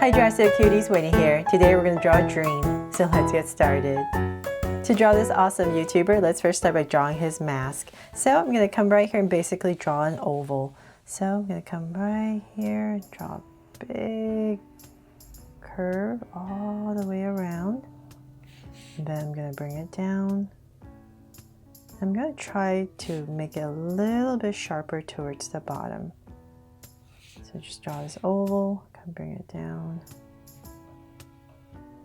Hi Drastic Cuties, Winnie here. Today we're going to draw a dream, so let's get started. To draw this awesome YouTuber, let's first start by drawing his mask. So I'm going to come right here and basically draw an oval. So I'm going to come right here and draw a big curve all the way around. And then I'm going to bring it down. I'm going to try to make it a little bit sharper towards the bottom. So just draw this oval, come bring it down.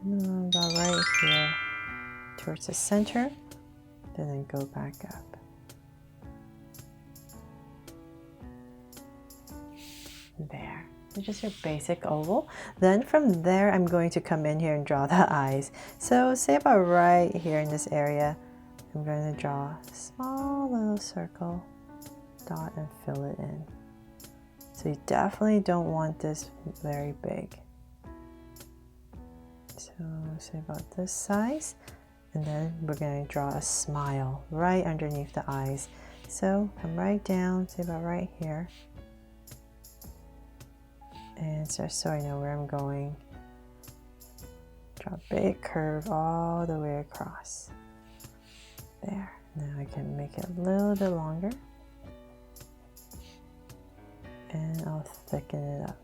About right here towards the center, and then go back up. There. So just your basic oval. Then from there, I'm going to come in here and draw the eyes. So say about right here in this area, I'm going to draw a small little circle, dot, and fill it in. So you definitely don't want this very big. So say about this size. And then we're going to draw a smile right underneath the eyes. So come right down, say about right here. And so I know where I'm going. Draw a big curve all the way across. There. Now I can make it a little bit longer. And I'll thicken it up.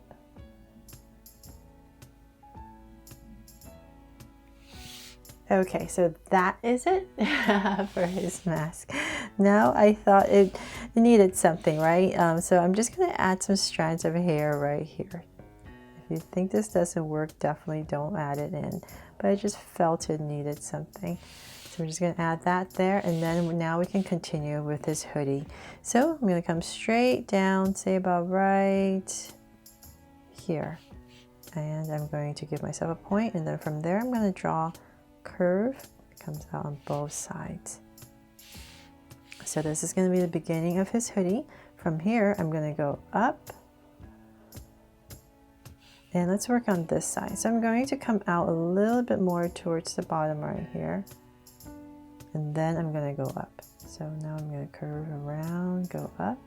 Okay, so that is it for his mask. Now I thought it needed something, right? So I'm just going to add some strands of hair right here. If you think this doesn't work, definitely don't add it in. But I just felt it needed something. So we're just going to add that there, and then now we can continue with his hoodie. So I'm going to come straight down, say about right here. And I'm going to give myself a point, and then from there I'm going to draw curve. It comes out on both sides. So this is going to be the beginning of his hoodie. From here I'm going to go up, and let's work on this side. So I'm going to come out a little bit more towards the bottom right here, and then I'm going to go up. So now I'm going to curve around, go up.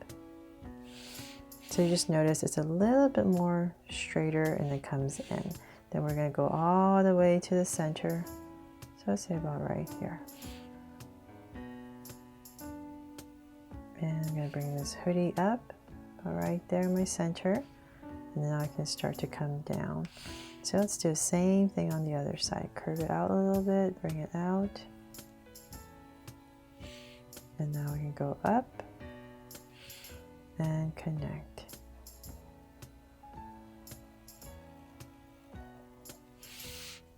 So you just notice it's a little bit more straighter and it comes in. Then we're going to go all the way to the center. So let's say about right here. And I'm going to bring this hoodie up, about right there in my center. And now I can start to come down. So let's do the same thing on the other side. Curve it out a little bit, bring it out. And now we can go up and connect.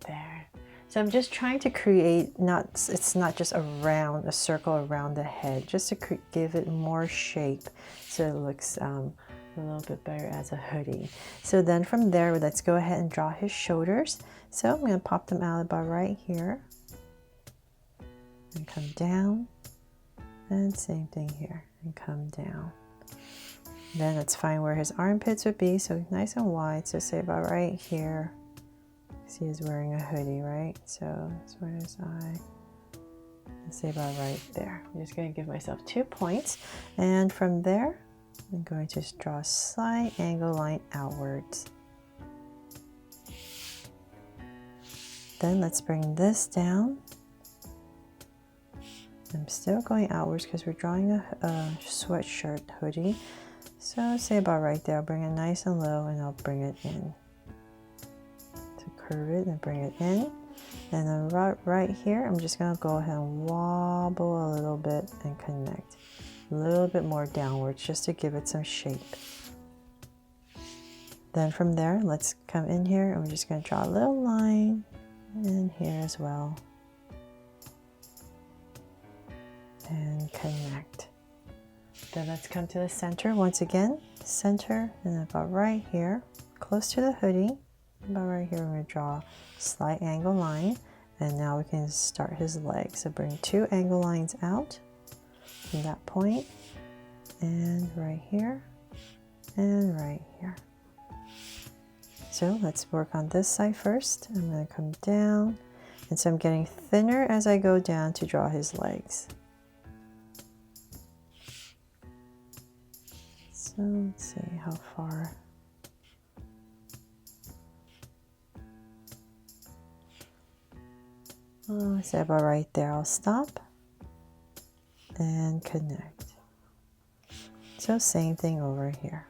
There. So I'm just trying to create, it's not just a circle around the head, just to give it more shape so it looks a little bit better as a hoodie. So then from there, let's go ahead and draw his shoulders. So I'm going to pop them out about right here and come down, and same thing here, and come down. Then let's find where his armpits would be, so nice and wide. So say about right here. See, he's wearing a hoodie, right? So that's where his eye. Let's say about right there. I'm just going to give myself 2 points, and from there I'm going to draw a slight angle line outwards. Then let's bring this down. I'm still going outwards because we're drawing a sweatshirt hoodie. So say about right there. I'll bring it nice and low, and I'll bring it in. To curve it and bring it in. And then right here, I'm just going to go ahead and wobble a little bit and connect. A little bit more downwards just to give it some shape. Then from there, let's come in here, and we're just going to draw a little line in here as well. And connect. Then let's come to the center once again. Center, and about right here, close to the hoodie. About right here, we're going to draw a slight angle line. And now we can start his leg. So bring 2 angle lines out from that point. And right here. And right here. So let's work on this side first. I'm going to come down. And so I'm getting thinner as I go down to draw his legs. So let's see how far. So about right there, I'll stop and connect. So same thing over here.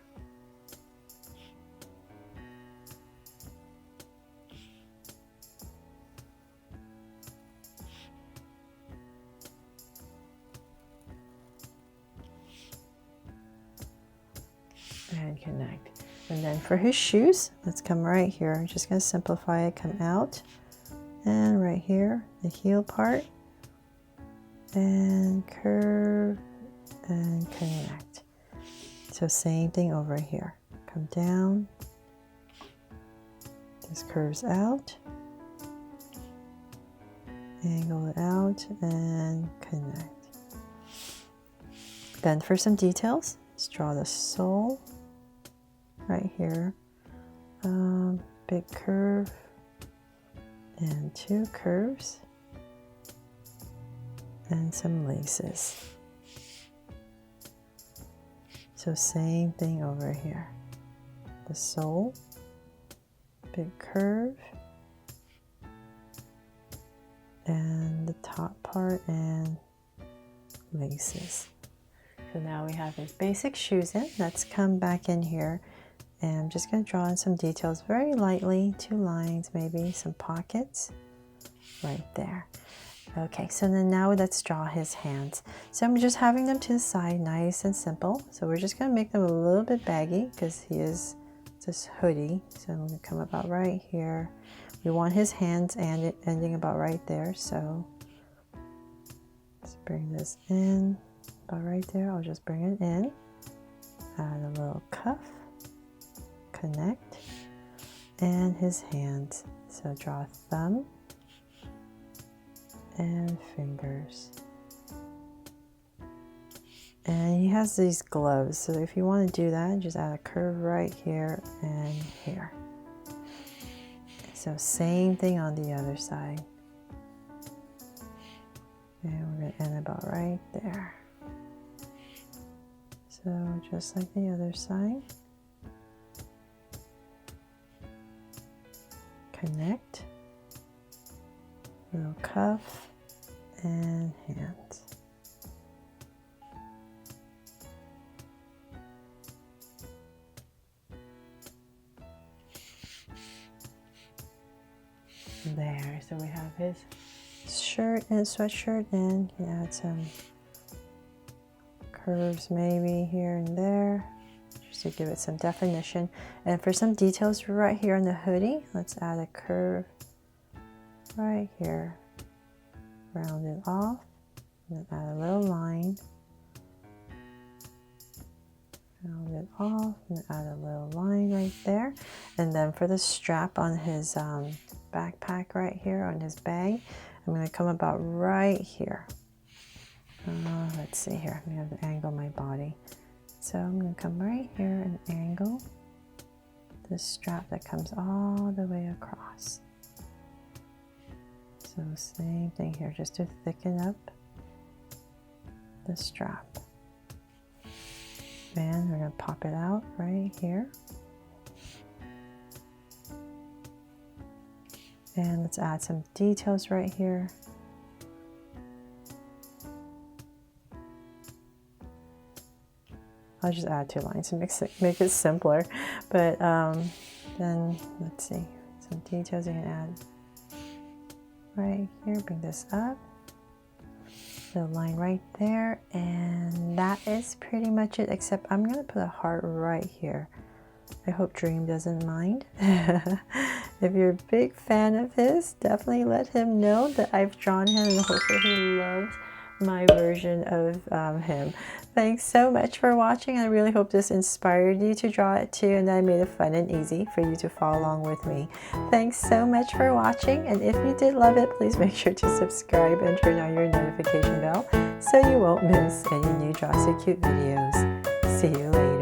And connect. And then for his shoes, let's come right here. I'm just going to simplify it, come out, and right here, the heel part, and curve, and connect. So same thing over here. Come down, this curves out, angle it out, and connect. Then for some details, let's draw the sole right here. Big curve and 2 curves and some laces. So same thing over here. The sole, big curve, and the top part and laces. So now we have his basic shoes in. Let's come back in here, and I'm just going to draw in some details very lightly, 2 lines, maybe some pockets right there. Okay, so then now let's draw his hands. So I'm just having them to the side, nice and simple. So we're just going to make them a little bit baggy because he is this hoodie. So I'm going to come about right here. We want his hands and ending about right there. So let's bring this in about right there. I'll just bring it in. Add a little cuff, connect, and his hands. So draw a thumb and fingers. And he has these gloves, so if you want to do that, just add a curve right here and here. So same thing on the other side. And we're going to end about right there. So just like the other side. Connect. Little cuff and hands. There, so we have his shirt and sweatshirt, and you add some curves maybe here and there just to give it some definition. And for some details right here on the hoodie, let's add a curve right here, round it off, and add a little line, round it off, and add a little line right there. And then for the strap on his backpack right here on his bag, I'm going to come about right here. Let's see here, I have to angle my body. So I'm going to come right here and angle this strap that comes all the way across. So same thing here, just to thicken up the strap. And we're going to pop it out right here. And let's add some details right here. I'll just add 2 lines to make it simpler. But then let's see, some details you can add right here. Bring this up, the line right there, and that is pretty much it, except I'm going to put a heart right here. I hope Dream doesn't mind. If you're a big fan of his, definitely let him know that I've drawn him, and hopefully he loves my version of him. Thanks so much for watching. I really hope this inspired you to draw it too, and that I made it fun and easy for you to follow along with me. Thanks so much for watching, and if you did love it, please make sure to subscribe and turn on your notification bell so you won't miss any new Draw So Cute videos. See you later.